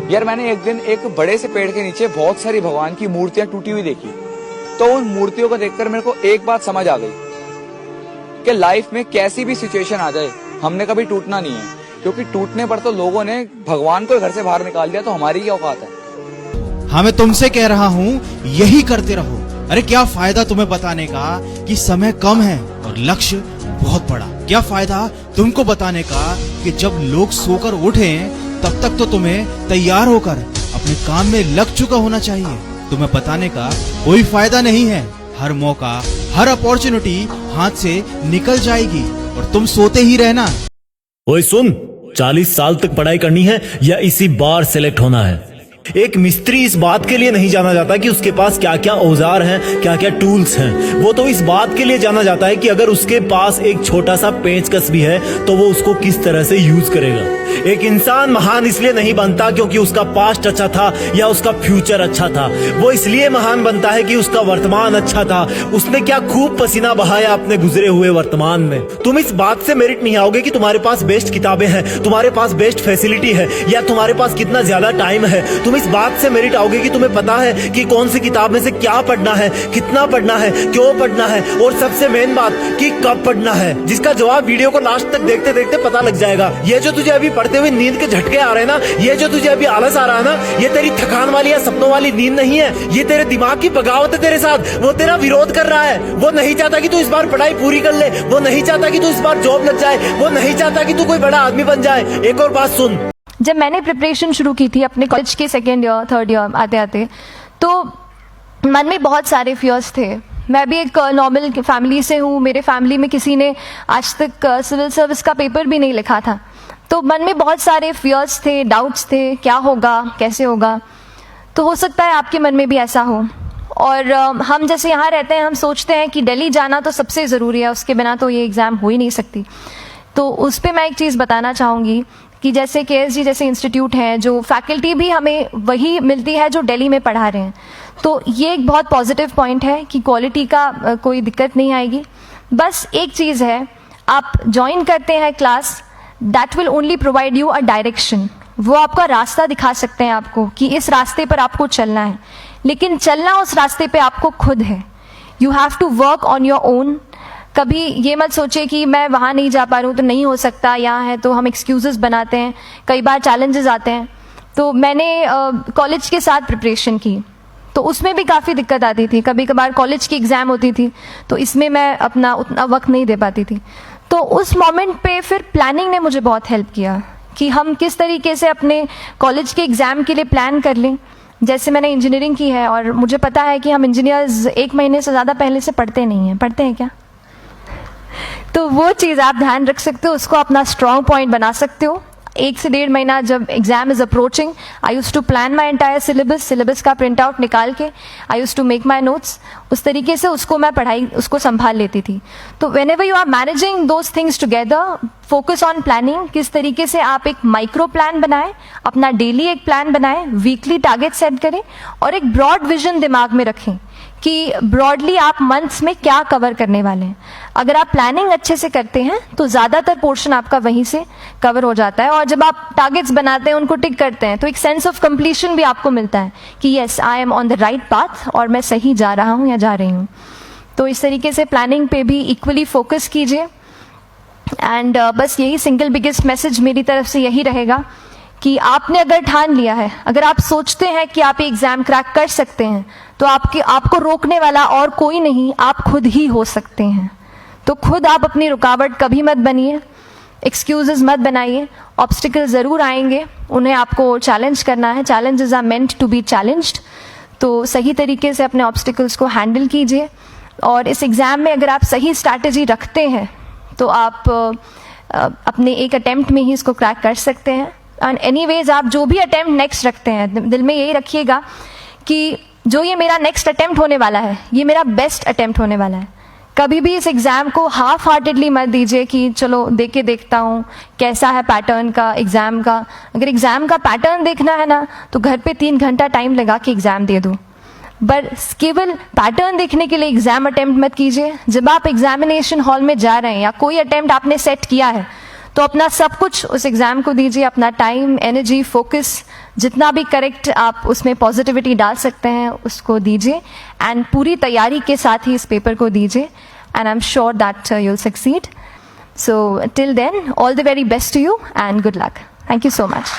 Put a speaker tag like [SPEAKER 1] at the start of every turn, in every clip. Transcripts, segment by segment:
[SPEAKER 1] यार मैंने एक दिन एक बड़े से पेड़ के नीचे बहुत सारी भगवान की मूर्तियां टूटी हुई देखी। तो उन मूर्तियों को देखकर मेरे को एक बात समझ आ गई कि लाइफ में कैसी भी सिचुएशन आ जाए हमने कभी टूटना नहीं है, क्योंकि टूटने पर तो लोगों ने भगवान को घर से बाहर निकाल दिया, तो हमारी क्या औकात है।
[SPEAKER 2] हाँ, मैं तुमसे कह रहा हूँ यही करते रहो। अरे क्या फायदा तुम्हें बताने का कि समय कम है और लक्ष्य बहुत बड़ा। क्या फायदा तुमको बताने का कि जब लोग सोकर उठे तब तक तो तुम्हें तैयार होकर अपने काम में लग चुका होना चाहिए। तुम्हें बताने का कोई फायदा नहीं है। हर मौका, हर अपॉर्चुनिटी हाथ से निकल जाएगी और तुम सोते ही रहना।
[SPEAKER 3] ओए सुन, 40 साल तक पढ़ाई करनी है या इसी बार सेलेक्ट होना है। एक मिस्त्री इस बात के लिए नहीं जाना जाता कि उसके पास क्या क्या औजार हैं, क्या क्या टूल्स हैं। वो तो इस बात के लिए जाना जाता है कि अगर उसके पास एक छोटा सा पेंचकस भी है तो वो उसको किस तरह से यूज करेगा। एक इंसान महान इसलिए नहीं बनता क्योंकि उसका पास्ट अच्छा था या उसका फ्यूचर अच्छा था। वो इसलिए महान बनता है कि उसका वर्तमान अच्छा था। उसने क्या खूब पसीना बहाया अपने गुजरे हुए वर्तमान में। तुम इस बात से मेरिट नहीं आओगे कि तुम्हारे पास बेस्ट किताबें हैं, तुम्हारे पास बेस्ट फैसिलिटी है या तुम्हारे पास कितना ज्यादा टाइम है। तुम इस बात से मेरिट आओगे कि तुम्हें पता है कि कौन सी किताब में से क्या पढ़ना है, कितना पढ़ना है, क्यों पढ़ना है और सबसे मेन बात कि कब पढ़ना है, जिसका जवाब वीडियो को लास्ट तक देखते देखते पता लग जाएगा। ये जो तुझे अभी पढ़ते हुए नींद के झटके आ रहे हैं ना, ये जो तुझे अभी आलस आ रहा है ना, ये तेरी थकान वाली या सपनों वाली नींद नहीं है। ये तेरे दिमाग की बगावत है तेरे साथ। वो तेरा विरोध कर रहा है। वो नहीं चाहता कि तू इस बार पढ़ाई पूरी कर ले। वो नहीं चाहता कि तू इस बार जॉब लग जाए। वो नहीं चाहता कि तू कोई बड़ा आदमी बन जाए। एक और बात सुन,
[SPEAKER 4] जब मैंने प्रिपरेशन शुरू की थी अपने कॉलेज के सेकेंड ईयर थर्ड ईयर आते आते, तो मन में बहुत सारे फियर्स थे। मैं भी एक नॉर्मल फैमिली से हूँ। मेरे फैमिली में किसी ने आज तक सिविल सर्विस का पेपर भी नहीं लिखा था। तो मन में बहुत सारे फियर्स थे, डाउट्स थे, क्या होगा, कैसे होगा। तो हो सकता है आपके मन में भी ऐसा हो। और हम जैसे यहाँ रहते हैं, हम सोचते हैं कि दिल्ली जाना तो सबसे ज़रूरी है, उसके बिना तो ये एग्ज़ाम हो ही नहीं सकती। तो उस पर मैं एक चीज़ बताना चाहूँगी कि जैसे KSG जैसे इंस्टीट्यूट हैं, जो फैकल्टी भी हमें वही मिलती है जो दिल्ली में पढ़ा रहे हैं। तो ये एक बहुत पॉजिटिव पॉइंट है कि क्वालिटी का कोई दिक्कत नहीं आएगी। बस एक चीज़ है, आप ज्वाइन करते हैं class, that will only provide you a direction. वो आपका रास्ता दिखा सकते हैं आपको कि इस रास्ते पर आपको चलना है, लेकिन चलना उस रास्ते पे आपको खुद है। You have to work on your own. कभी ये मत सोचिए कि मैं वहाँ नहीं जा पा रहा हूँ तो नहीं हो सकता, यहाँ है, तो हम एक्सक्यूजेस बनाते हैं। कई बार चैलेंजेस आते हैं। तो मैंने कॉलेज के साथ प्रिपरेशन की, तो उसमें भी काफ़ी दिक्कत आती थी। कभी कभार कॉलेज की एग्ज़ाम होती थी तो इसमें मैं अपना उतना वक्त नहीं दे पाती थी। तो उस मोमेंट पे फिर प्लानिंग ने मुझे बहुत हेल्प किया कि हम किस तरीके से अपने कॉलेज के एग्ज़ाम के लिए प्लान कर लें। जैसे मैंने इंजीनियरिंग की है और मुझे पता है कि हम इंजीनियर्स 1 महीने से ज़्यादा पहले से पढ़ते नहीं हैं। पढ़ते हैं क्या? तो वो चीज़ आप ध्यान रख सकते हो, उसको अपना स्ट्रॉन्ग पॉइंट बना सकते हो। 1 से 1.5 महीना जब exam is approaching, I use to plan my entire syllabus का प्रिंट आउट निकाल के I use to make my notes. उस तरीके से उसको मैं पढ़ाई उसको संभाल लेती थी। तो whenever you are managing those things together, focus on planning. किस तरीके से आप एक माइक्रो प्लान बनाएं, अपना डेली एक प्लान बनाएं, वीकली टारगेट सेट करें और एक ब्रॉड विजन दिमाग में रखें कि ब्रॉडली आप मंथ्स में क्या कवर करने वाले हैं। अगर आप प्लानिंग अच्छे से करते हैं तो ज़्यादातर पोर्शन आपका वहीं से कवर हो जाता है। और जब आप टारगेट्स बनाते हैं, उनको टिक करते हैं, तो एक सेंस ऑफ कंप्लीशन भी आपको मिलता है कि yes, I am on the right path और मैं सही जा रहा हूँ या जा रही हूँ। तो इस तरीके से प्लानिंग पे भी इक्वली फोकस कीजिए। एंड बस यही सिंगल बिगेस्ट मैसेज मेरी तरफ से यही रहेगा कि आपने अगर ठान लिया है, अगर आप सोचते हैं कि आप एग्ज़ाम क्रैक कर सकते हैं, तो आपको रोकने वाला और कोई नहीं, आप खुद ही हो सकते हैं। तो खुद आप अपनी रुकावट कभी मत बनिए, एक्सक्यूजेस मत बनाइए। ऑब्स्टिकल ज़रूर आएंगे, उन्हें आपको चैलेंज करना है। Challenges are meant to be challenged. तो सही तरीके से अपने ऑब्स्टिकल्स को हैंडल कीजिए। और इस एग्ज़ाम में अगर आप सही स्ट्रैटेजी रखते हैं तो आप अपने एक अटेम्प्ट में ही इसको क्रैक कर सकते हैं। एंड एनीवेज, आप जो भी अटेम्प्ट नेक्स्ट रखते हैं, दिल में यही रखिएगा कि जो ये मेरा नेक्स्ट अटेम्प्ट होने वाला है, ये मेरा बेस्ट अटेम्प्ट होने वाला है। कभी भी इस एग्ज़ाम को हाफ हार्टेडली मत दीजिए कि चलो दे के देखता हूँ कैसा है पैटर्न का एग्ज़ाम का। अगर एग्ज़ाम का पैटर्न देखना है ना, तो घर पे 3 घंटा टाइम लगा के एग्ज़ाम दे दो। बस केवल पैटर्न देखने के लिए एग्ज़ाम अटेम्प्ट मत कीजिए। जब आप एग्जामिनेशन हॉल में जा रहे हैं या कोई अटेम्प्ट आपने सेट किया है, तो अपना सब कुछ उस एग्ज़ाम को दीजिए, अपना टाइम, एनर्जी, फोकस, जितना भी करेक्ट आप उसमें पॉजिटिविटी डाल सकते हैं उसको दीजिए, एंड पूरी तैयारी के साथ ही इस पेपर को दीजिए, and I am sure that you'll succeed. So till then, all the very best to you and good luck. Thank you so much.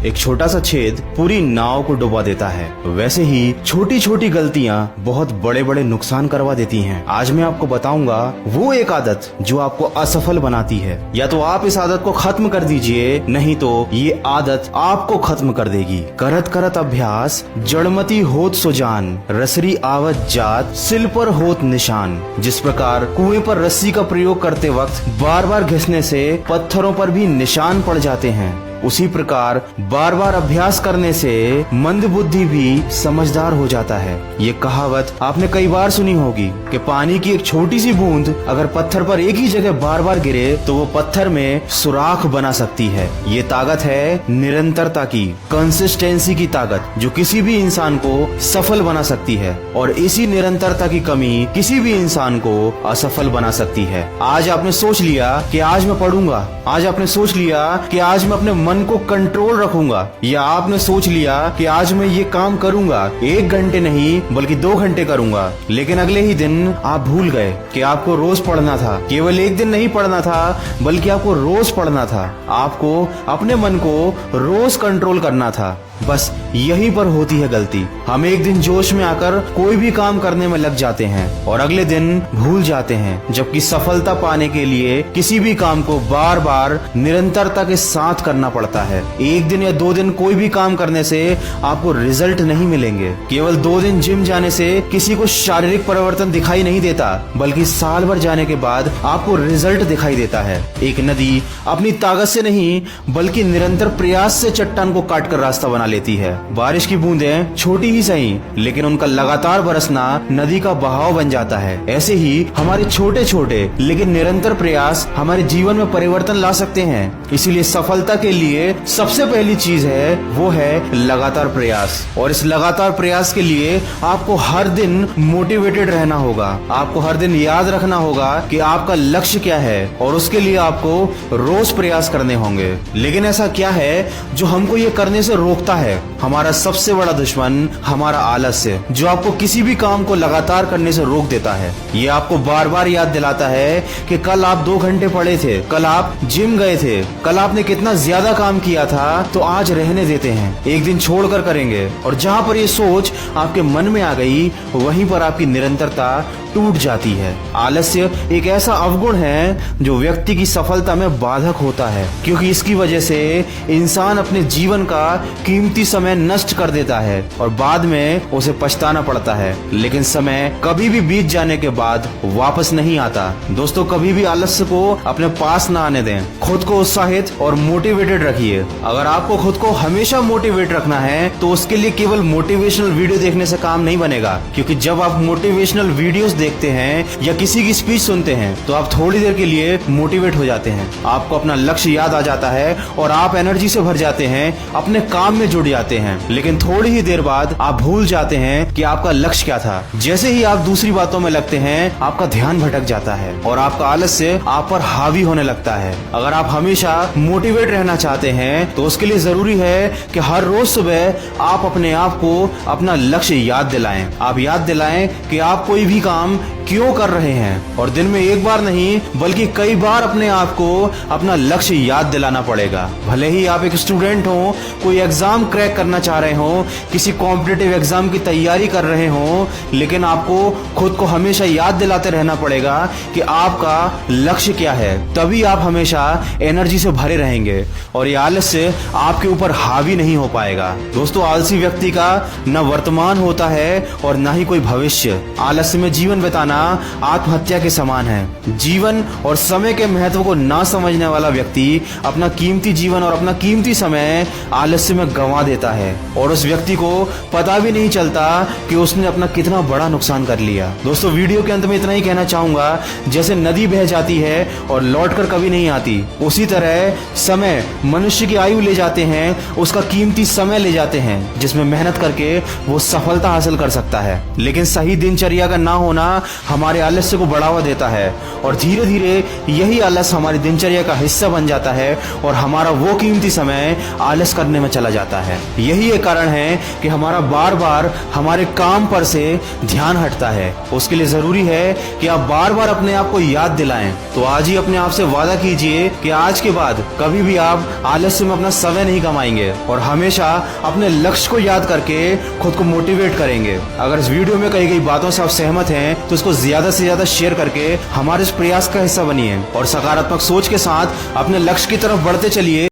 [SPEAKER 2] एक छोटा सा छेद पूरी नाव को डुबा देता है, वैसे ही छोटी छोटी गलतियां बहुत बड़े बड़े नुकसान करवा देती हैं। आज मैं आपको बताऊंगा वो एक आदत जो आपको असफल बनाती है। या तो आप इस आदत को खत्म कर दीजिए, नहीं तो ये आदत आपको खत्म कर देगी। करत करत अभ्यास जड़मती होत सुजान, रसरी आवत जात सिल पर होत निशान। जिस प्रकार कुएं पर रस्सी का प्रयोग करते वक्त बार बार घिसने से पत्थरों पर भी निशान पड़ जाते हैं, उसी प्रकार बार बार अभ्यास करने से मंद बुद्धि भी समझदार हो जाता है। ये कहावत आपने कई बार सुनी होगी कि पानी की एक छोटी सी बूंद अगर पत्थर पर एक ही जगह बार बार गिरे तो वो पत्थर में सुराख बना सकती है। ये ताकत है निरंतरता की, कंसिस्टेंसी की ताकत, जो किसी भी इंसान को सफल बना सकती है। और इसी निरंतरता की कमी किसी भी इंसान को असफल बना सकती है। आज आपने सोच लिया कि आज मैं पढ़ूंगा, आज आपने सोच लिया कि आज मैं अपने मन को कंट्रोल रखूंगा, या आपने सोच लिया कि आज मैं ये काम करूंगा, 1 घंटे नहीं बल्कि 2 घंटे करूंगा, लेकिन अगले ही दिन आप भूल गए कि आपको रोज पढ़ना था। केवल 1 दिन नहीं पढ़ना था बल्कि आपको रोज पढ़ना था। आपको अपने मन को रोज कंट्रोल करना था। बस यहीं पर होती है गलती। हम एक दिन जोश में आकर कोई भी काम करने में लग जाते हैं और अगले दिन भूल जाते हैं, जबकि सफलता पाने के लिए किसी भी काम को बार बार निरंतरता के साथ करना पड़ता है। 1 दिन या 2 दिन कोई भी काम करने से आपको रिजल्ट नहीं मिलेंगे। केवल 2 दिन जिम जाने से किसी को शारीरिक परिवर्तन दिखाई नहीं देता, बल्कि साल भर जाने के बाद आपको रिजल्ट दिखाई देता है। एक नदी अपनी ताकत से नहीं बल्कि निरंतर प्रयास से चट्टान को काटकर रास्ता बना लेती है। बारिश की बूंदें छोटी ही सही, लेकिन उनका लगातार बरसना नदी का बहाव बन जाता है। ऐसे ही हमारे छोटे छोटे लेकिन निरंतर प्रयास हमारे जीवन में परिवर्तन ला सकते हैं। इसीलिए सफलता के लिए सबसे पहली चीज है वो है लगातार प्रयास। और इस लगातार प्रयास के लिए आपको हर दिन मोटिवेटेड रहना होगा। आपको हर दिन याद रखना होगा कि आपका लक्ष्य क्या है और उसके लिए आपको रोज प्रयास करने होंगे। लेकिन ऐसा क्या है जो हमको ये करने से रोकता है? हमारा सबसे बड़ा दुश्मन हमारा आलस्य, जो आपको किसी भी काम को लगातार करने से रोक देता है। ये आपको बार बार याद दिलाता है कि कल आप 2 घंटे पढ़े थे, कल आप जिम गए थे, कल आपने कितना ज्यादा काम किया था, तो आज रहने देते हैं, एक दिन छोड़कर करेंगे। और जहां पर ये सोच आपके मन में आ गई, वहीं पर आपकी निरंतरता टूट जाती है। आलस्य एक ऐसा अवगुण है जो व्यक्ति की सफलता में बाधक होता है, क्योंकि इसकी वजह से इंसान अपने जीवन का कीमती समय नष्ट कर देता है और बाद में उसे पछताना पड़ता है। लेकिन समय कभी भी बीत जाने के बाद वापस नहीं आता। दोस्तों, कभी भी आलस्य को अपने पास ना आने दें। खुद को उत्साहित और मोटिवेटेड रखिए। अगर आपको खुद को हमेशा मोटिवेट रखना है तो उसके लिए केवल मोटिवेशनल वीडियो देखने से काम नहीं बनेगा, क्योंकि जब आप मोटिवेशनल वीडियोस देखते हैं या किसी की स्पीच सुनते हैं तो आप थोड़ी देर के लिए मोटिवेट हो जाते हैं, आपको अपना लक्ष्य याद आ जाता है और आप एनर्जी से भर जाते हैं, अपने काम में जुड़ जाते हैं। लेकिन थोड़ी ही देर बाद आप भूल जाते हैं कि आपका लक्ष्य क्या था। जैसे ही आप दूसरी बातों में लगते हैं, आपका ध्यान भटक जाता है और आपका आलस्य आप पर हावी होने लगता है। अगर आप हमेशा मोटिवेट रहना चाहते हैं तो उसके लिए जरूरी है कि हर रोज सुबह आप अपने आप को अपना लक्ष्य याद दिलाएं। आप याद दिलाएं कि आप कोई भी काम क्यों कर रहे हैं, और दिन में एक बार नहीं बल्कि कई बार अपने आप को अपना लक्ष्य याद दिलाना पड़ेगा। भले ही आप एक स्टूडेंट हो, कोई एग्जाम क्रैक करना चाह रहे हो, किसी कॉम्पिटिटिव एग्जाम की तैयारी कर रहे हो, लेकिन आपको खुद को हमेशा याद दिलाते रहना पड़ेगा कि आपका लक्ष्य क्या है। तभी आप हमेशा एनर्जी से भरे रहेंगे और ये आलस्य आपके ऊपर हावी नहीं हो पाएगा। दोस्तों, आलसी व्यक्ति का न वर्तमान होता है और न ही कोई भविष्य। आलस्य में जीवन बिताना आत्महत्या के समान है। जीवन और समय के महत्व को ना समझने वाला व्यक्ति अपना कीमती जीवन और अपना कीमती समय आलस्य में गंवा देता है और उस व्यक्ति को पता भी नहीं चलता कि उसने अपना कितना बड़ा नुकसान कर लिया। दोस्तों, वीडियो के अंत में इतना ही कहना चाहूंगा, जैसे नदी बह जाती है और लौटकर कभी नहीं आती, उसी तरह समय मनुष्य की आयु ले जाते हैं, उसका कीमती समय ले जाते हैं जिसमें मेहनत करके वो सफलता हासिल कर सकता है। लेकिन सही दिनचर्या का ना होना हमारे आलस्य को बढ़ावा देता है और धीरे धीरे यही आलस हमारी दिनचर्या का हिस्सा बन जाता है और हमारा वो कीमती समय आलस करने में चला जाता है। यही एक कारण है कि हमारा बार बार हमारे काम पर से ध्यान हटता है। उसके लिए जरूरी है कि आप बार बार अपने आप को याद दिलाएं। तो आज ही अपने आप से वादा कीजिए कि आज के बाद कभी भी आप आलस्य में अपना समय नहीं कमाएंगे और हमेशा अपने लक्ष्य को याद करके खुद को मोटिवेट करेंगे। अगर इस वीडियो में कही गई बातों से आप सहमत हैं तो इसको ज्यादा से ज्यादा शेयर करके हमारे इस प्रयास का हिस्सा बनिए और सकारात्मक सोच के साथ अपने लक्ष्य की तरफ बढ़ते चलिए।